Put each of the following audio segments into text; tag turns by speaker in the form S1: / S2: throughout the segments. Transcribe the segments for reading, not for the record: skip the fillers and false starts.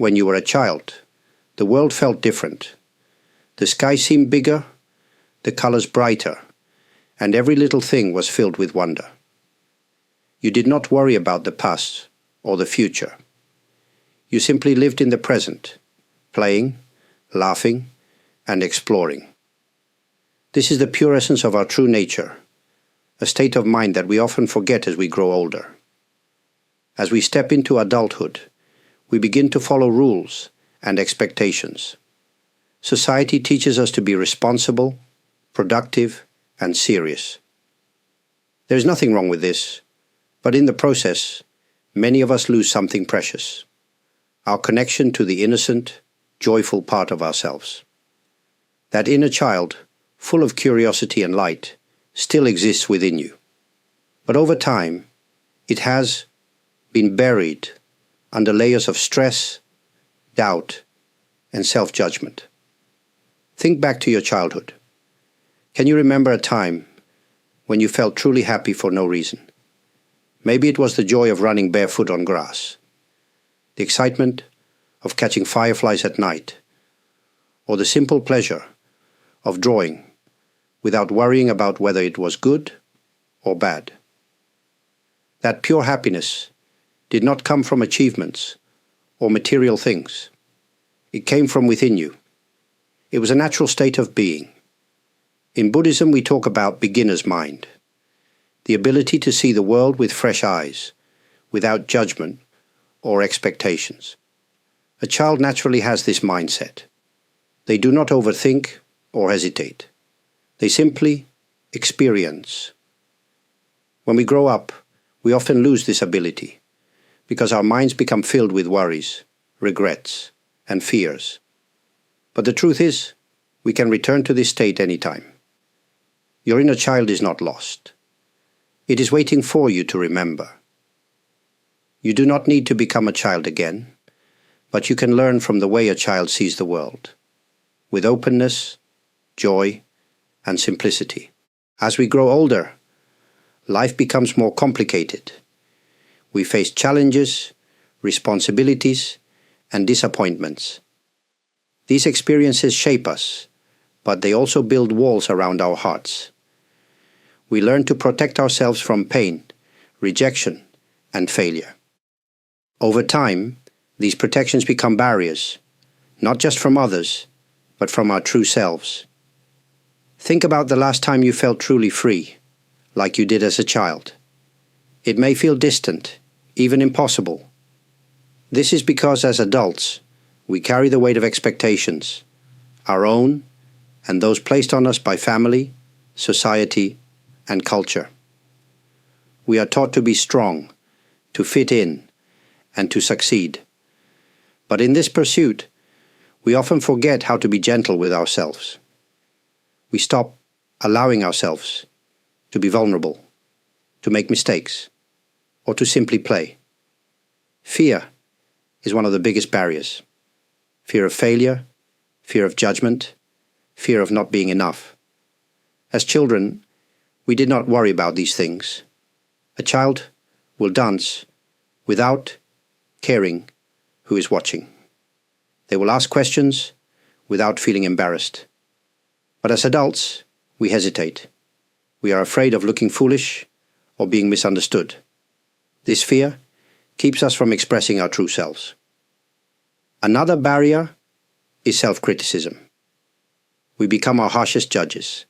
S1: When you were a child, the world felt different. The sky seemed bigger, the colors brighter, and every little thing was filled with wonder. You did not worry about the past or the future. You simply lived in the present, playing, laughing, and exploring. This is the pure essence of our true nature, a state of mind that we often forget as we grow older. As we step into adulthood, we begin to follow rules and expectations. Society teaches us to be responsible, productive, and serious. There is nothing wrong with this, but in the process, many of us lose something precious: our connection to the innocent, joyful part of ourselves. That inner child, full of curiosity and light, still exists within you. But over time, it has been buried under layers of stress, doubt, and self-judgment. Think back to your childhood. Can you remember a time when you felt truly happy for no reason? Maybe it was the joy of running barefoot on grass, the excitement of catching fireflies at night, or the simple pleasure of drawing without worrying about whether it was good or bad. That pure happiness did not come from achievements or material things. It came from within you. It was a natural state of being. In Buddhism, we talk about beginner's mind, the ability to see the world with fresh eyes, without judgment or expectations. A child naturally has this mindset. They do not overthink or hesitate. They simply experience. When we grow up, we often lose this ability because our minds become filled with worries, regrets, and fears. But the truth is, we can return to this state anytime. Your inner child is not lost. It is waiting for you to remember. You do not need to become a child again, but you can learn from the way a child sees the world, with openness, joy, and simplicity. As we grow older, life becomes more complicated. We face challenges, responsibilities, and disappointments. These experiences shape us, but they also build walls around our hearts. We learn to protect ourselves from pain, rejection, and failure. Over time, these protections become barriers, not just from others, but from our true selves. Think about the last time you felt truly free, like you did as a child. It may feel distant, even impossible. This is because as adults, we carry the weight of expectations, our own and those placed on us by family, society, and culture. We are taught to be strong, to fit in, and to succeed. But in this pursuit, we often forget how to be gentle with ourselves. We stop allowing ourselves to be vulnerable, to make mistakes, or to simply play. Fear is one of the biggest barriers. Fear of failure, fear of judgment, fear of not being enough. As children, we did not worry about these things. A child will dance without caring who is watching. They will ask questions without feeling embarrassed. But as adults, we hesitate. We are afraid of looking foolish or being misunderstood. This fear keeps us from expressing our true selves. Another barrier is self-criticism. We become our harshest judges,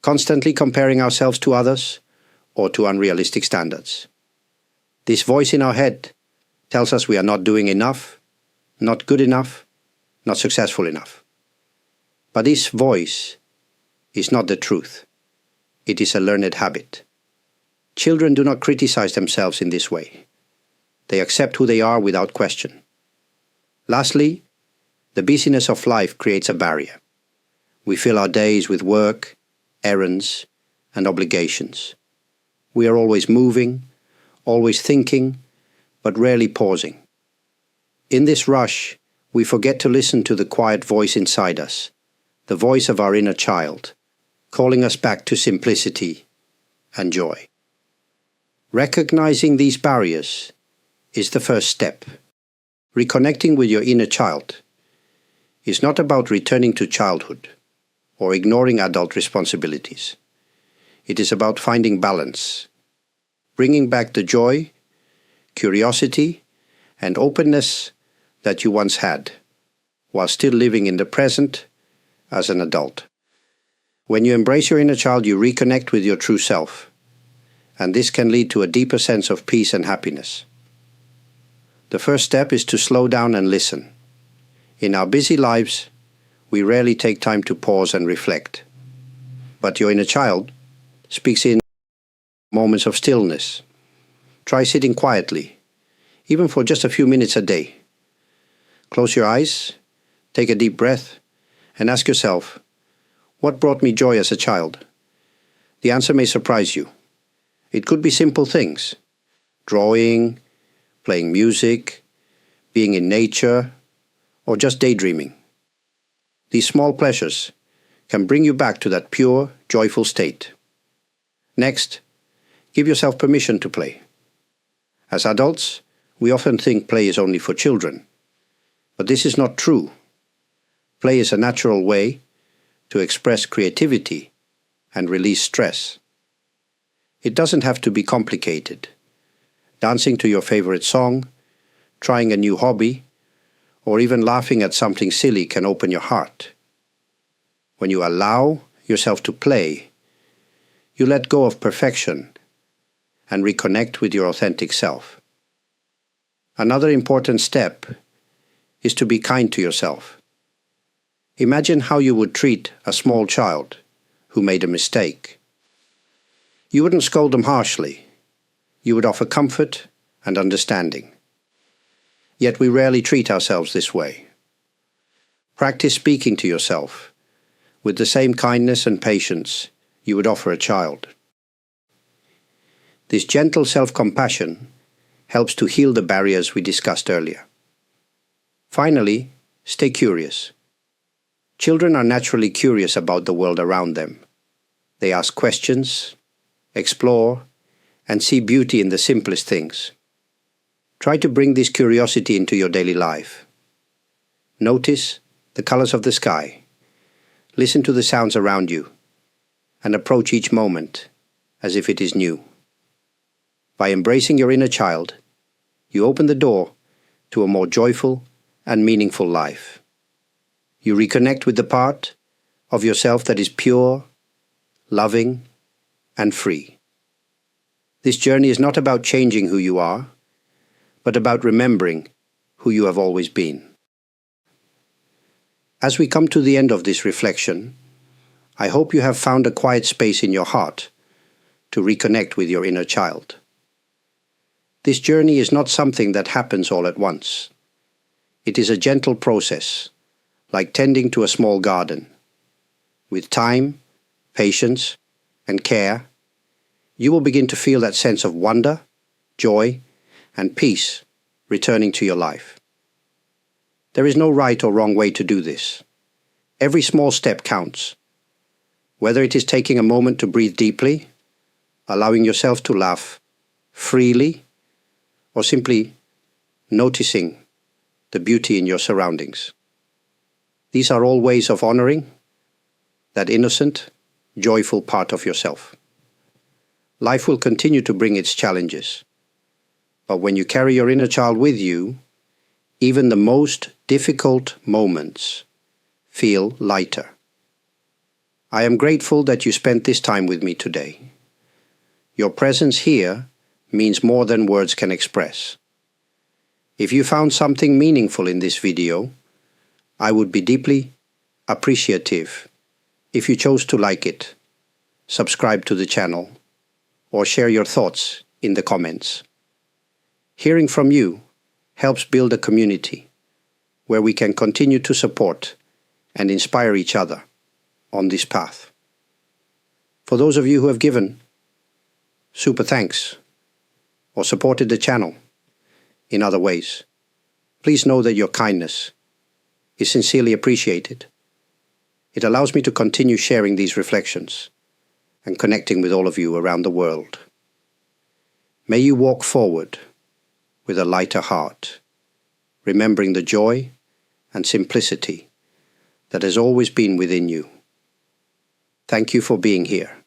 S1: constantly comparing ourselves to others or to unrealistic standards. This voice in our head tells us we are not doing enough, not good enough, not successful enough. But this voice is not the truth. It is a learned habit. Children do not criticize themselves in this way. They accept who they are without question. Lastly, the busyness of life creates a barrier. We fill our days with work, errands, and obligations. We are always moving, always thinking, but rarely pausing. In this rush, we forget to listen to the quiet voice inside us, the voice of our inner child, calling us back to simplicity and joy. Recognizing these barriers is the first step. Reconnecting with your inner child is not about returning to childhood or ignoring adult responsibilities. It is about finding balance, bringing back the joy, curiosity, and openness that you once had, while still living in the present as an adult. When you embrace your inner child, you reconnect with your true self, and this can lead to a deeper sense of peace and happiness. The first step is to slow down and listen. In our busy lives, we rarely take time to pause and reflect. But your inner child speaks in moments of stillness. Try sitting quietly, even for just a few minutes a day. Close your eyes, take a deep breath, and ask yourself, what brought me joy as a child? The answer may surprise you. It could be simple things: drawing, playing music, being in nature, or just daydreaming. These small pleasures can bring you back to that pure, joyful state. Next, give yourself permission to play. As adults, we often think play is only for children, but this is not true. Play is a natural way to express creativity and release stress. It doesn't have to be complicated. Dancing to your favorite song, trying a new hobby, or even laughing at something silly can open your heart. When you allow yourself to play, you let go of perfection and reconnect with your authentic self. Another important step is to be kind to yourself. Imagine how you would treat a small child who made a mistake. You wouldn't scold them harshly. You would offer comfort and understanding. Yet we rarely treat ourselves this way. Practice speaking to yourself with the same kindness and patience you would offer a child. This gentle self-compassion helps to heal the barriers we discussed earlier. Finally, stay curious. Children are naturally curious about the world around them. They ask questions, explore, and see beauty in the simplest things. Try to bring this curiosity into your daily life. Notice the colors of the sky, listen to the sounds around you, and approach each moment as if it is new. By embracing your inner child, you open the door to a more joyful and meaningful life. You reconnect with the part of yourself that is pure, loving, and free. This journey is not about changing who you are, but about remembering who you have always been. As we come to the end of this reflection, I hope you have found a quiet space in your heart to reconnect with your inner child. This journey is not something that happens all at once. It is a gentle process, like tending to a small garden. With time, patience, and care, you will begin to feel that sense of wonder, joy, and peace returning to your life. There is no right or wrong way to do this. Every small step counts. Whether it is taking a moment to breathe deeply, allowing yourself to laugh freely, or simply noticing the beauty in your surroundings. These are all ways of honoring that innocent, joyful part of yourself. Life will continue to bring its challenges, but when you carry your inner child with you, even the most difficult moments feel lighter. I am grateful that you spent this time with me today. Your presence here means more than words can express. If you found something meaningful in this video, I would be deeply appreciative if you chose to like it, subscribe to the channel, or share your thoughts in the comments. Hearing from you helps build a community where we can continue to support and inspire each other on this path. For those of you who have given, super thanks, or supported the channel in other ways, please know that your kindness is sincerely appreciated. It allows me to continue sharing these reflections and connecting with all of you around the world. May you walk forward with a lighter heart remembering the joy and simplicity that has always been within you. Thank you for being here.